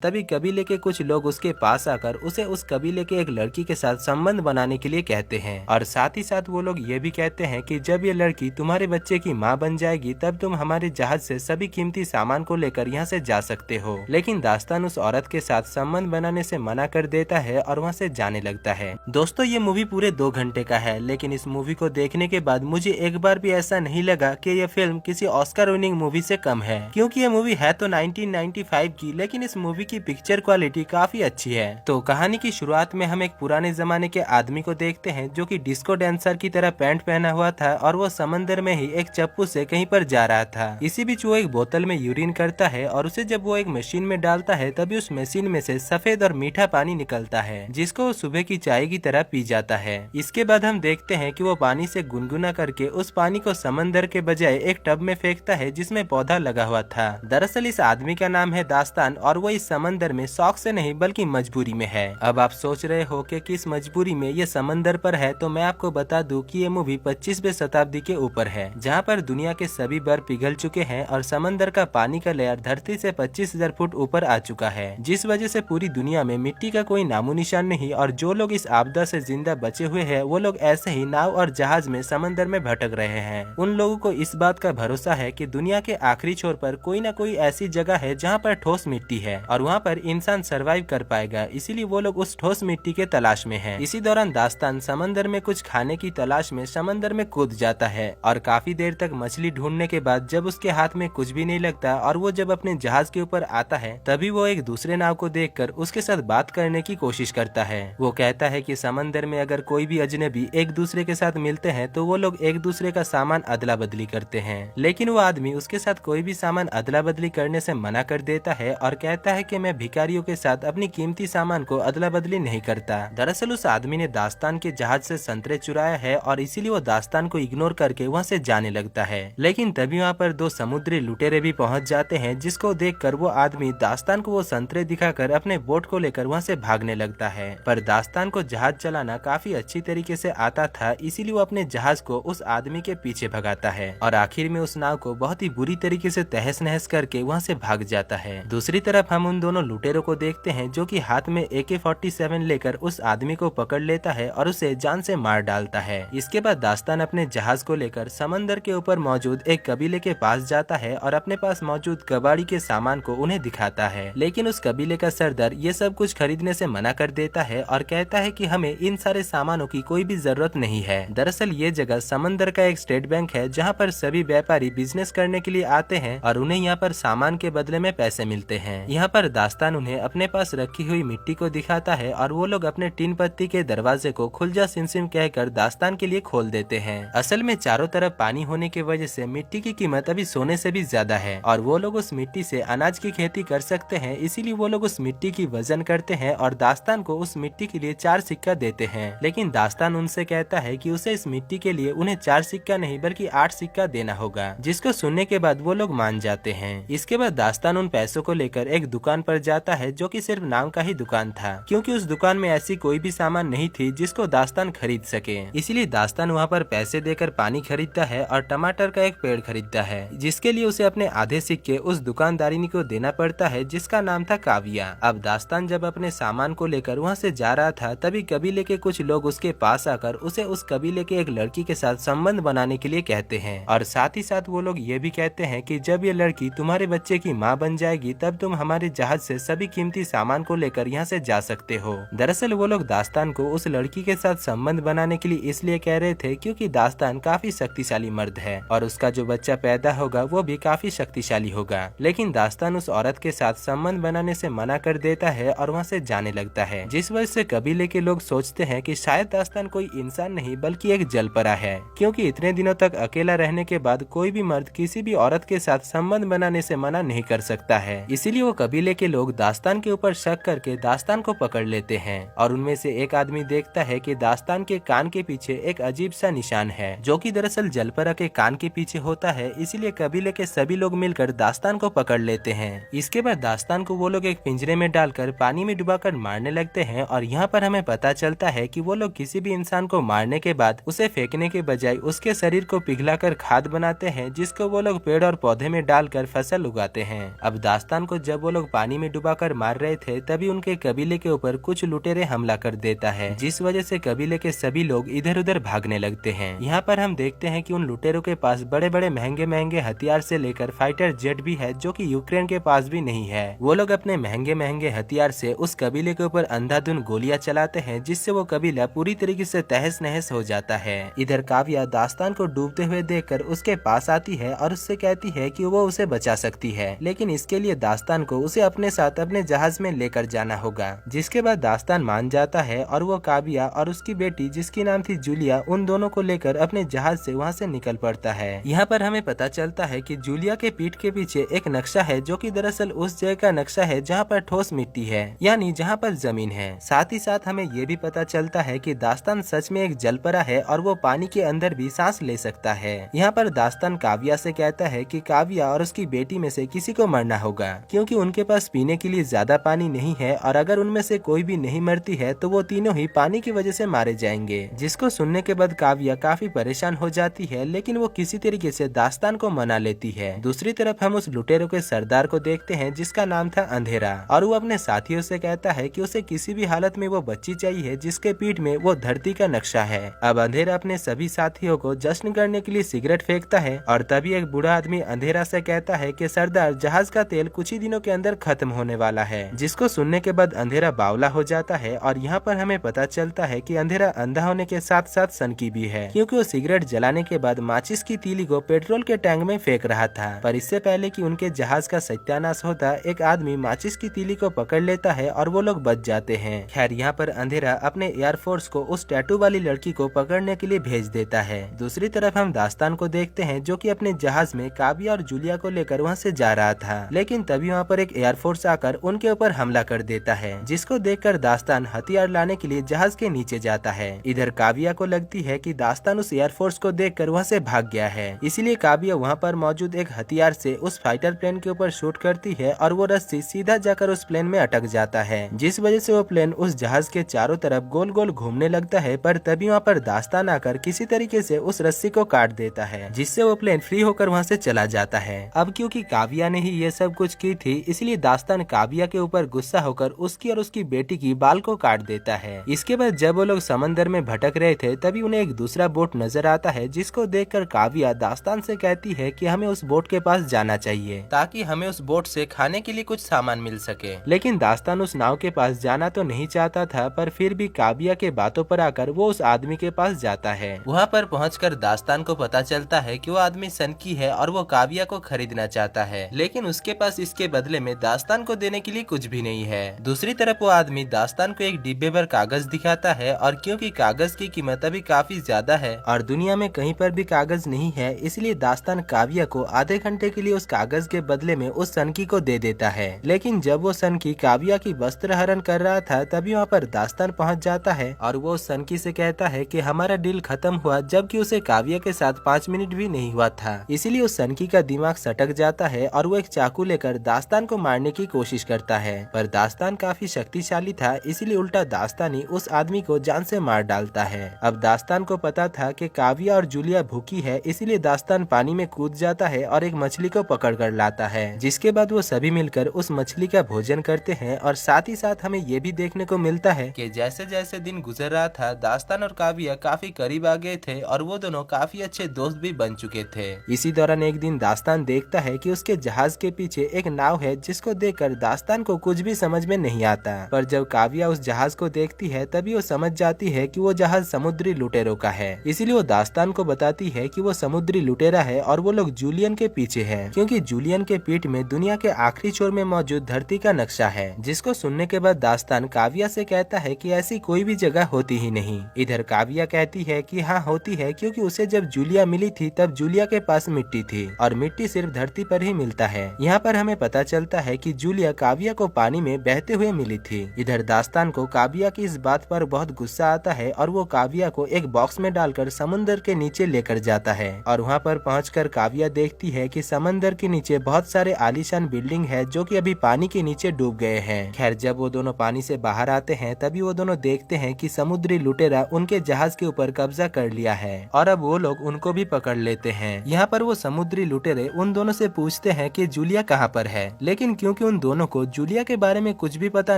तभी कबीले के कुछ लोग उसके पास आकर उसे उस कबीले के एक लड़की के साथ संबंध बनाने के लिए कहते हैं और साथ ही साथ वो लोग ये भी कहते हैं कि जब ये लड़की तुम्हारे बच्चे की माँ बन जाएगी तब तुम हमारे जहाज से सभी कीमती सामान को लेकर यहाँ से जा सकते हो। लेकिन दास्तान उस औरत के साथ संबंध बनाने से मना कर देता है और वहाँ से जाने लगता है। दोस्तों, ये मूवी पूरे 2 घंटे का है, लेकिन इस मूवी को देखने के बाद मुझे एक बार भी ऐसा नहीं लगा कि यह फिल्म किसी ऑस्कर विनिंग मूवी से कम है, क्योंकि ये मूवी है तो 1995 की, लेकिन इस मूवी की पिक्चर क्वालिटी काफी अच्छी है। तो कहानी की शुरुआत में हम एक पुराने जमाने के आदमी को देखते हैं जो कि डिस्को डांसर की तरह पैंट पहना हुआ था और वो समंदर में ही एक चप्पू से कहीं पर जा रहा था। इसी बीच वो एक बोतल में यूरिन करता है और उसे जब वो एक मशीन में डालता है तभी उस मशीन में से सफेद और मीठा पानी निकलता है, जिसको वो सुबह की चाय की तरह पी जाता है। इसके बाद हम देखते हैं कि वो पानी से गुनगुना करके उस पानी को समंदर के बजाय एक टब में फेंकता है जिसमें पौधा लगा हुआ था। दरअसल इस आदमी का नाम है दास्तान और वो इस समंदर में शौक से नहीं बल्कि मजबूरी में है। अब आप सोच रहे हो कि किस मजबूरी में ये समंदर पर है, तो मैं आपको बता दूं कि ये मूवी 25वीं शताब्दी के ऊपर है, जहाँ पर दुनिया के सभी बर्फ पिघल चुके हैं और समंदर का पानी का लेयर धरती से 25,000 फुट ऊपर आ चुका है, जिस वजह से पूरी दुनिया में मिट्टी का कोई नामो निशान नहीं। और जो लोग इस आपदा से जिंदा बचे हुए हैं वो लोग ऐसे ही नाव और जहाज में समंदर में भटक रहे हैं। उन लोगों को इस बात का भरोसा है कि दुनिया के आखिरी छोर पर कोई न कोई ऐसी जगह है जहाँ पर ठोस मिट्टी है और वहाँ पर इंसान सरवाइव कर पाएगा, इसीलिए वो लोग उस ठोस मिट्टी के तलाश में हैं। इसी दौरान दास्तान समंदर में कुछ खाने की तलाश में समंदर में कूद जाता है और काफी देर तक मछली ढूंढने के बाद जब उसके हाथ में कुछ भी नहीं लगता और वो जब अपने जहाज के ऊपर आता है तभी वो एक दूसरे नाव को देखकर उसके साथ बात करने की कोशिश करता है। वो कहता है कि समंदर में अगर कोई भी अजनबी एक दूसरे के साथ मिलते हैं तो वो लोग एक दूसरे का सामान अदला बदली करते हैं, लेकिन वो आदमी उसके साथ कोई भी सामान अदला बदली करने से मना कर देता है और कहता है कि मैं भिखारियों के साथ अपनी कीमती सामान को अदला बदली नहीं करता। दरअसल उस आदमी ने दास्तान के जहाज से संतरे चुराया है और इसीलिए वो दास्तान को इग्नोर करके वहाँ से जाने लगता है। लेकिन तभी वहाँ पर 2 समुद्री लुटेरे भी पहुँच जाते हैं, जिसको देखकर वो आदमी दास्तान को वो संतरे दिखाकर अपने बोट को लेकर वहाँ से भागने लगता है। पर दास्तान को जहाज चलाना काफी अच्छी तरीके से आता था, इसीलिए वो अपने जहाज को उस आदमी के पीछे भगाता है और आखिर में उस नाव को बहुत ही बुरी तरीके से तहस नहस करके वहाँ से भाग जाता है। दूसरी तरफ हम उन दोनों लुटेरों को देखते हैं जो कि हाथ में AK-47 लेकर उस आदमी को पकड़ लेता है और उसे जान से मार डालता है। इसके बाद दास्तान अपने जहाज को लेकर समंदर के ऊपर मौजूद एक कबीले के पास जाता है और अपने पास मौजूद कबाड़ी के सामान को उन्हें दिखाता है, लेकिन उस कबीले का सरदार ये सब कुछ खरीदने से मना कर देता है और कहता है कि हमें इन सारे सामानों की कोई भी जरूरत नहीं है। दरअसल ये जगह समंदर का एक स्टेट बैंक है जहाँ पर सभी व्यापारी बिजनेस करने के लिए आते हैं और उन्हें यहाँ पर सामान के बदले में पैसे मिलते हैं। यहाँ पर दास्तान उन्हें अपने पास रखी हुई मिट्टी को दिखाता है और वो लोग अपने टीन पत्ती के दरवाजे को खुल जा सिम कहकर दास्तान के लिए खोल देते हैं। असल में चारों तरफ पानी होने की वजह से मिट्टी की कीमत अभी सोने से भी ज्यादा है और वो लोग उस मिट्टी से अनाज की खेती कर सकते हैं, इसीलिए वो लोग उस मिट्टी की वजन करते हैं और दास्तान को उस मिट्टी के लिए 4 सिक्का देते हैं। लेकिन दास्तान उनसे कहता है कि उसे इस मिट्टी के लिए उन्हें 4 सिक्का नहीं बल्कि 8 सिक्का देना होगा, जिसको सुनने के बाद वो लोग मान जाते हैं। इसके बाद दास्तान उन पैसों को लेकर एक दुकान पर जाता है जो कि सिर्फ नाम का ही दुकान था, क्योंकि उस दुकान में ऐसी कोई भी सामान नहीं थी जिसको दास्तान खरीद सके। इसीलिए दास्तान वहाँ पर पैसे देकर पानी खरीदता है और टमाटर का एक पेड़ खरीदता है, जिसके लिए उसे अपने आधे सिक्के उस दुकानदारिनी को देना पड़ता है जिसका नाम था काविया। अब दास्तान जब अपने सामान को लेकर वहाँ से जा रहा था तभी कबीले के कुछ लोग उसके पास आकर उसे उस कबीले के एक लड़की के साथ संबंध बनाने के लिए कहते हैं और साथ ही साथ वो लोग ये भी कहते हैं कि जब ये लड़की तुम्हारे बच्चे की माँ बन जाएगी तब तुम हमारे जहाज से सभी कीमती सामान को लेकर यहाँ से जा सकते हो। दरअसल वो लोग दास्तान को उस लड़की के साथ संबंध बनाने के लिए इसलिए कह रहे थे क्योंकि दास्तान काफी शक्तिशाली मर्द है और उसका जो बच्चा पैदा होगा वो भी काफी शक्तिशाली होगा। लेकिन दास्तान उस औरत के साथ संबंध बनाने से मना कर देता है और वहाँ से जाने लगता है, जिस वजह से कबीले के लोग सोचते हैं कि शायद दास्तान कोई इंसान नहीं बल्कि एक जलपरा है, क्योंकि इतने दिनों तक अकेला रहने के बाद कोई भी मर्द किसी भी औरत के साथ संबंध बनाने से मना नहीं कर सकता है। इसीलिए वो कबीले के लोग दास्तान के ऊपर शक करके दास्तान को पकड़ लेते हैं और उनमें से एक आदमी देखता है कि दास्तान के कान के पीछे एक अजीब सा निशान है जो कि दरअसल जलपरा के कान के पीछे होता है। इसीलिए कबीले के सभी लोग मिलकर दास्तान को पकड़ लेते हैं। इसके बाद दास्तान को वो लोग एक पिंजरे में डालकर पानी में डुबाकर मारने लगते हैं और यहाँ पर हमें पता चलता है कि वो लोग किसी भी इंसान को मारने के बाद उसे फेंकने के बजाय उसके शरीर को पिघलाकर खाद बनाते हैं, जिसको वो लोग पेड़ और पौधे में डालकर फसल उगाते हैं। अब दास्तान को जब वो लोग पानी पानी में डुबाकर मार रहे थे तभी उनके कबीले के ऊपर कुछ लुटेरे हमला कर देता है, जिस वजह से कबीले के सभी लोग इधर उधर भागने लगते हैं। यहाँ पर हम देखते हैं कि उन लुटेरों के पास बड़े बड़े महंगे महंगे हथियार से लेकर फाइटर जेट भी है, जो कि यूक्रेन के पास भी नहीं है। वो लोग अपने महंगे महंगे हथियार से उस कबीले के ऊपर अंधाधुंध गोलियां चलाते हैं, जिससे वो कबीला पूरी तरीके से तहस नहस हो जाता है। इधर काव्या दास्तान को डूबते हुए देखकर उसके पास आती है और उससे कहती है कि वो उसे बचा सकती है, लेकिन इसके लिए दास्तान को उसे अपने साथ अपने जहाज में लेकर जाना होगा। जिसके बाद दास्तान मान जाता है और वो काव्या और उसकी बेटी जिसकी नाम थी जूलिया, उन दोनों को लेकर अपने जहाज से वहाँ से निकल पड़ता है। यहाँ पर हमें पता चलता है कि जूलिया के पीठ के पीछे एक नक्शा है, जो कि दरअसल उस जगह का नक्शा है जहाँ पर ठोस मिट्टी है, यानी जहाँ पर जमीन है। साथ ही साथ हमें ये भी पता चलता है कि दास्तान सच में एक जलपरा है और वो पानी के अंदर भी सांस ले सकता है। यहाँ पर दास्तान काव्या से कहता है कि काव्या और उसकी बेटी में से किसी को मरना होगा, क्योंकि उनके पास पीने के लिए ज्यादा पानी नहीं है और अगर उनमें से कोई भी नहीं मरती है तो वो तीनों ही पानी की वजह से मारे जाएंगे। जिसको सुनने के बाद काव्या काफी परेशान हो जाती है, लेकिन वो किसी तरीके से दास्तान को मना लेती है। दूसरी तरफ हम उस लुटेरों के सरदार को देखते हैं जिसका नाम था अंधेरा, और वो अपने साथियों से कहता है कि उसे किसी भी हालत में वो बच्ची चाहिए जिसके पीठ में वो धरती का नक्शा है। अब अंधेरा अपने सभी साथियों को जश्न करने के लिए सिगरेट फेंकता है और तभी एक बूढ़ा आदमी अंधेरा से कहता है कि सरदार, जहाज का तेल कुछ ही दिनों के अंदर खत्म होने वाला है। जिसको सुनने के बाद अंधेरा बावला हो जाता है और यहाँ पर हमें पता चलता है कि अंधेरा अंधा होने के साथ साथ सनकी भी है, क्योंकि वो सिगरेट जलाने के बाद माचिस की तीली को पेट्रोल के टैंक में फेंक रहा था। पर इससे पहले कि उनके जहाज का सत्यानाश होता, एक आदमी माचिस की तीली को पकड़ लेता है और वो लोग बच जाते हैं। खैर, यहाँ पर अंधेरा अपने एयरफोर्स को उस टैटू वाली लड़की को पकड़ने के लिए भेज देता है। दूसरी तरफ हम दास्तान को देखते हैं जो कि अपने जहाज में काव्या और जूलिया को लेकर वहाँ से जा रहा था, लेकिन तभी वहाँ पर एक एयरफोर्स आकर उनके ऊपर हमला कर देता है, जिसको देखकर दास्तान हथियार लाने के लिए जहाज के नीचे जाता है। इधर काव्या को लगती है कि दास्तान उस एयरफोर्स को देखकर वहाँ से भाग गया है, इसीलिए काव्या वहाँ पर मौजूद एक हथियार से उस फाइटर प्लेन के ऊपर शूट करती है और वो रस्सी सीधा जाकर उस प्लेन में अटक जाता है, जिस वजह से वो प्लेन उस जहाज के चारों तरफ गोल गोल घूमने लगता है। पर तभी वहाँ पर दास्तान आकर किसी तरीके से उस रस्सी को काट देता है, जिससे वो प्लेन फ्री होकर वहाँ से चला जाता है। अब क्योंकि काव्या ने ही ये सब कुछ की थी, इसलिए दास्तान काव्या के ऊपर गुस्सा होकर उसकी और उसकी बेटी की बाल को काट देता है। इसके बाद जब वो लोग समंदर में भटक रहे थे तभी उन्हें एक दूसरा बोट नजर आता है, जिसको देखकर काव्या दास्तान से कहती है कि हमें उस बोट के पास जाना चाहिए ताकि हमें उस बोट से खाने के लिए कुछ सामान मिल सके। लेकिन दास्तान उस नाव के पास जाना तो नहीं चाहता था, पर फिर भी काव्या के बातों पर आकर वो उस आदमी के पास जाता है। वहाँ पर पहुंचकर दास्तान को पता चलता है कि वो आदमी सनकी है और वो काव्या को खरीदना चाहता है, लेकिन उसके पास इसके बदले में दास्तान को देने के लिए कुछ भी नहीं है। दूसरी तरफ वो आदमी दास्तान को एक डिब्बे भर कागज दिखाता है, और क्योंकि कागज की कीमत अभी काफी ज्यादा है और दुनिया में कहीं पर भी कागज नहीं है, इसलिए दास्तान काव्या को आधे घंटे के लिए उस कागज के बदले में उस सनकी को दे देता है। लेकिन जब वो सनकी काव्या की वस्त्र हरण कर रहा था तभी वहाँ पर दास्तान पहुँच जाता है और वो सनकी से कहता है कि हमारा डील खत्म हुआ, जबकि उसे काव्या के साथ 5 मिनट भी नहीं हुआ था। इसीलिए उस सनकी का दिमाग सटक जाता है और वो एक चाकू लेकर दास्तान को मारने की कोशिश करता है, पर दास्तान काफी शक्तिशाली था, इसीलिए उल्टा दास्तान ही उस आदमी को जान से मार डालता है। अब दास्तान को पता था कि काव्या और जूलिया भूखी है, इसीलिए दास्तान पानी में कूद जाता है और एक मछली को पकड़ कर लाता है, जिसके बाद वो सभी मिलकर उस मछली का भोजन करते हैं। और साथ ही साथ हमें ये भी देखने को मिलता है कि जैसे जैसे दिन गुजर रहा था, दास्तान और काव्या काफी करीब आ गए थे और वो दोनों काफी अच्छे दोस्त भी बन चुके थे। इसी दौरान एक दिन दास्तान देखता है कि उसके जहाज के पीछे एक नाव है, जिसको देखकर दास्तान को कुछ भी समझ में नहीं आता, पर जब काव्या उस जहाज को देखती है तभी वो समझ जाती है कि वो जहाज समुद्री लुटेरों का है। इसीलिए वो दास्तान को बताती है कि वो समुद्री लुटेरा है और वो लोग जूलियन के पीछे है, क्योंकि जूलियन के पीठ में दुनिया के आखिरी छोर में मौजूद धरती का नक्शा है। जिसको सुनने के बाद दास्तान काव्या से कहता है कि ऐसी कोई भी जगह होती ही नहीं। इधर काव्या कहती है कि हाँ होती है, क्योंकि उसे जब जूलिया मिली थी तब जूलिया के पास मिट्टी थी और मिट्टी सिर्फ धरती पर ही मिलता है। यहाँ पर हमें पता चलता है कि जूलिया काव्या को पानी में बहते हुए मिली थी। इधर दास्तान को काव्या की इस बात पर बहुत गुस्सा आता है और वो काव्या को एक बॉक्स में डालकर समुद्र के नीचे लेकर जाता है, और वहाँ पर पहुंचकर काव्या देखती है कि समंदर के नीचे बहुत सारे आलीशान बिल्डिंग है जो कि अभी पानी के नीचे डूब गए हैं। खैर, जब वो दोनों पानी से बाहर आते हैं तभी वो दोनों देखते हैं कि समुद्री लुटेरा उनके जहाज के ऊपर कब्जा कर लिया है और अब वो लोग उनको भी पकड़ लेते हैं। यहाँ पर वो समुद्री लुटेरे उन दोनों से पूछते हैं कि जूलिया कहाँ पर है, लेकिन क्योंकि क्योंकि उन दोनों को जूलिया के बारे में कुछ भी पता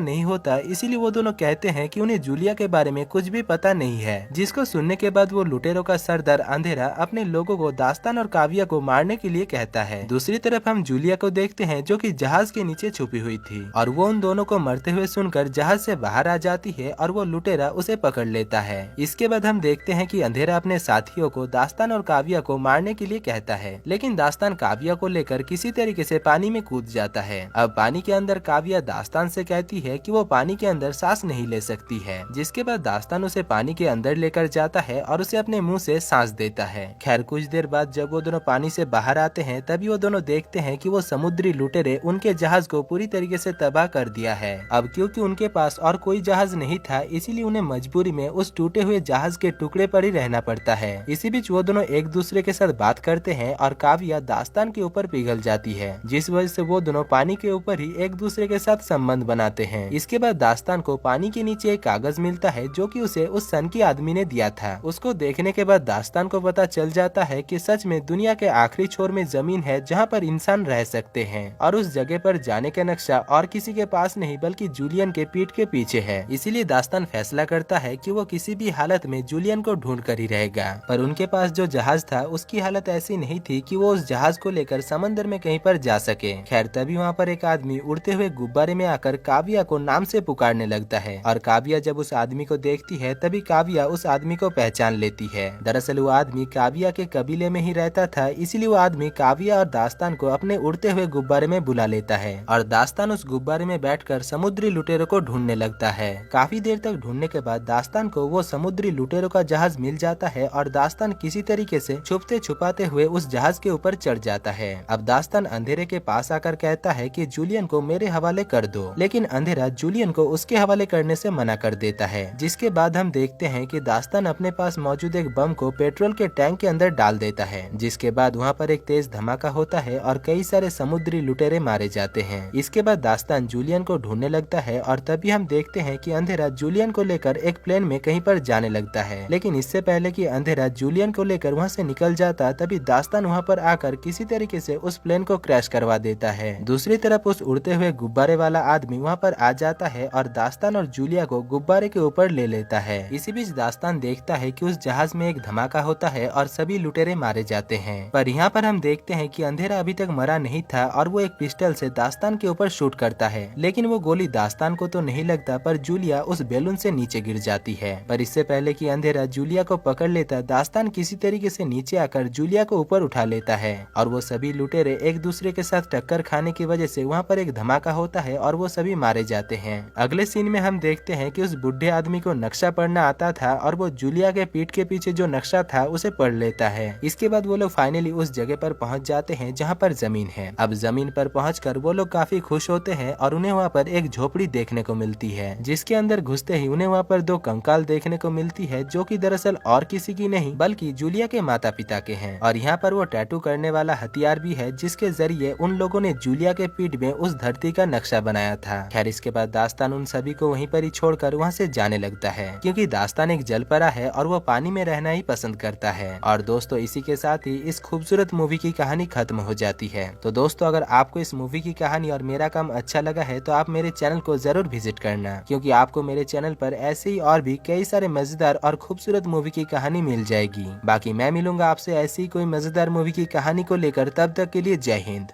नहीं होता, इसीलिए वो दोनों कहते हैं कि उन्हें जूलिया के बारे में कुछ भी पता नहीं है। जिसको सुनने के बाद वो लुटेरों का सरदार अंधेरा अपने लोगों को दास्तान और काव्या को मारने के लिए कहता है। दूसरी तरफ हम जूलिया को देखते हैं जो कि जहाज के नीचे छुपी हुई थी और वो उन दोनों को मरते हुए सुनकर जहाज से बाहर आ जाती है और वो लुटेरा उसे पकड़ लेता है। इसके बाद हम देखते हैं कि अंधेरा अपने साथियों को दास्तान और काव्या को मारने के लिए कहता है, लेकिन दास्तान काव्या को लेकर किसी तरीके से पानी में कूद जाता है। अब पानी के अंदर काव्या दास्तान से कहती है कि वो पानी के अंदर सांस नहीं ले सकती है, जिसके बाद दास्तान उसे पानी के अंदर लेकर जाता है और उसे अपने मुंह से सांस देता है। खैर कुछ देर बाद जब वो दोनों पानी से बाहर आते हैं तभी वो दोनों देखते हैं कि वो समुद्री लुटेरे उनके जहाज को पूरी तरीके से तबाह कर दिया है। अब क्योंकि उनके पास और कोई जहाज नहीं था, इसीलिए उन्हें मजबूरी में उस टूटे हुए जहाज के टुकड़े पर ही रहना पड़ता है। इसी बीच वो दोनों एक दूसरे के साथ बात करते हैं और काव्या दास्तान के ऊपर पिघल जाती है, जिस वजह से वो दोनों पानी के ऊपर ही एक दूसरे के साथ संबंध बनाते हैं। इसके बाद दास्तान को पानी के नीचे एक कागज मिलता है जो कि उसे उस सन की आदमी ने दिया था। उसको देखने के बाद दास्तान को पता चल जाता है कि सच में दुनिया के आखिरी छोर में जमीन है जहाँ पर इंसान रह सकते हैं और उस जगह पर जाने का नक्शा और किसी के पास नहीं बल्कि जूलियन के पीठ के पीछे है। इसीलिए दास्तान फैसला करता है कि वो किसी भी हालत में जूलियन को ढूंढ कर ही रहेगा। पर उनके पास जो जहाज था उसकी हालत ऐसी नहीं थी कि वो उस जहाज को लेकर समंदर में कहीं पर जा सके। खैर तभी वहाँ पर एक आदमी उड़ते हुए गुब्बारे में आकर काव्या को नाम से पुकारने लगता है और काव्या जब उस आदमी को देखती है तभी काव्या उस आदमी को पहचान लेती है। दरअसल वो आदमी काव्या के कबीले में ही रहता था, इसीलिए वो आदमी काव्या और दास्तान को अपने उड़ते हुए गुब्बारे में बुला लेता है और दास्तान उस गुब्बारे में बैठकर समुद्री लुटेरों को ढूंढने लगता है। काफी देर तक ढूंढने के बाद दास्तान को वो समुद्री लुटेरों का जहाज मिल जाता है और दास्तान किसी तरीके से छुपते छुपाते हुए उस जहाज के ऊपर चढ़ जाता है। अब दास्तान अंधेरे के पास आकर कहता है कि जूलियन को मेरे हवाले कर दो, लेकिन अंधेरा जूलियन को उसके हवाले करने से मना कर देता है। जिसके बाद हम देखते हैं कि दास्तान अपने पास मौजूद एक बम को पेट्रोल के टैंक के अंदर डाल देता है, जिसके बाद वहाँ पर एक तेज धमाका होता है और कई सारे समुद्री लुटेरे मारे जाते हैं। इसके बाद दास्तान जूलियन को ढूंढने लगता है और तभी हम देखते हैं कि अंधेरा जूलियन को लेकर एक प्लेन में कहीं पर जाने लगता है, लेकिन इससे पहले कि अंधेरा जूलियन को लेकर वहाँ से निकल जाता तभी दास्तान वहाँ पर आकर किसी तरीके से उस प्लेन को क्रैश करवा देता है। दूसरी तरफ उस उड़ते हुए गुब्बारे वाला आदमी वहाँ पर आ जाता है और दास्तान और जूलिया को गुब्बारे के ऊपर ले लेता है। इसी बीच दास्तान देखता है कि उस जहाज में एक धमाका होता है और सभी लुटेरे मारे जाते हैं। पर यहाँ पर हम देखते हैं कि अंधेरा अभी तक मरा नहीं था और वो एक पिस्टल से दास्तान के ऊपर शूट करता है, लेकिन वो गोली दास्तान को तो नहीं लगता पर जूलिया उस बैलून से नीचे गिर जाती है। पर इससे पहले कि अंधेरा जूलिया को पकड़ लेता, दास्तान किसी तरीके से नीचे आकर जूलिया को ऊपर उठा लेता है और वो सभी लुटेरे एक दूसरे के साथ टक्कर खाने की वजह से वहाँ पर एक धमाका होता है और वो सभी मारे जाते हैं। अगले सीन में हम देखते हैं कि उस बुढ़े आदमी को नक्शा पढ़ना आता था और वो जूलिया के पीठ के पीछे जो नक्शा था उसे पढ़ लेता है। इसके बाद वो लोग फाइनली उस जगह पर पहुंच जाते हैं जहाँ पर जमीन है। अब जमीन पर पहुंचकर वो लोग काफी खुश होते हैं और उन्हें वहाँ पर एक झोपड़ी देखने को मिलती है, जिसके अंदर घुसते ही उन्हें वहाँ पर दो कंकाल देखने को मिलती है जो कि दरअसल और किसी की नहीं बल्कि जूलिया के माता पिता के हैं। और यहाँ पर वो टैटू करने वाला हथियार भी है जिसके जरिए उन लोगों ने जूलिया के पीठ में उस धरती का नक्शा बनाया था। खैर इसके बाद दास्तान उन सभी को वहीं पर ही छोड़कर वहाँ से जाने लगता है, क्योंकि दास्तान एक जलपरा है और वो पानी में रहना ही पसंद करता है। और दोस्तों इसी के साथ ही इस खूबसूरत मूवी की कहानी खत्म हो जाती है। तो दोस्तों अगर आपको इस मूवी की कहानी और मेरा काम अच्छा लगा है तो आप मेरे चैनल को जरूर विजिट करना, क्योंकि आपको मेरे चैनल पर ऐसे ही और भी कई सारे मजेदार और खूबसूरत मूवी की कहानी मिल जाएगी। बाकी मैं मिलूंगा आपसे ऐसी कोई मजेदार मूवी की कहानी को लेकर, तब तक के लिए जय हिंद।